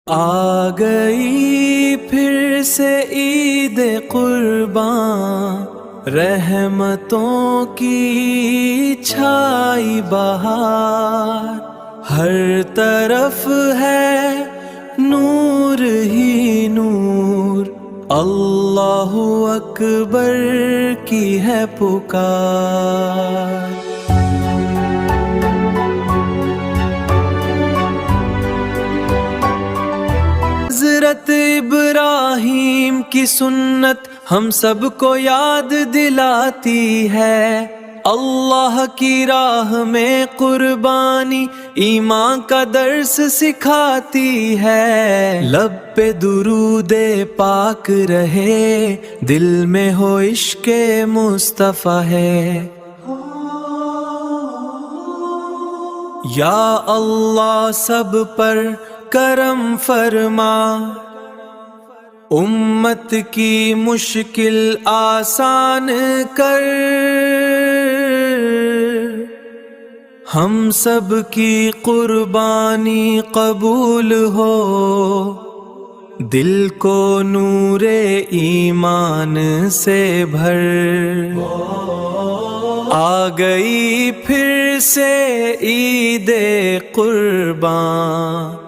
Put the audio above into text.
آ گئی پھر سے عید قرباں، رحمتوں کی چھائی بہار، ہر طرف ہے نور ہی نور، اللہ اکبر کی ہے پکار۔ حضرت ابراہیم کی سنت ہم سب کو یاد دلاتی ہے، اللہ کی راہ میں قربانی ایمان کا درس سکھاتی ہے۔ لب پہ درود پاک رہے، دل میں ہو عشق مصطفیٰ ہے۔ یا اللہ سب پر کرم فرما، امت کی مشکل آسان کر، ہم سب کی قربانی قبول ہو، دل کو نور ایمان سے بھر۔ آ گئی پھر سے عید قرباں،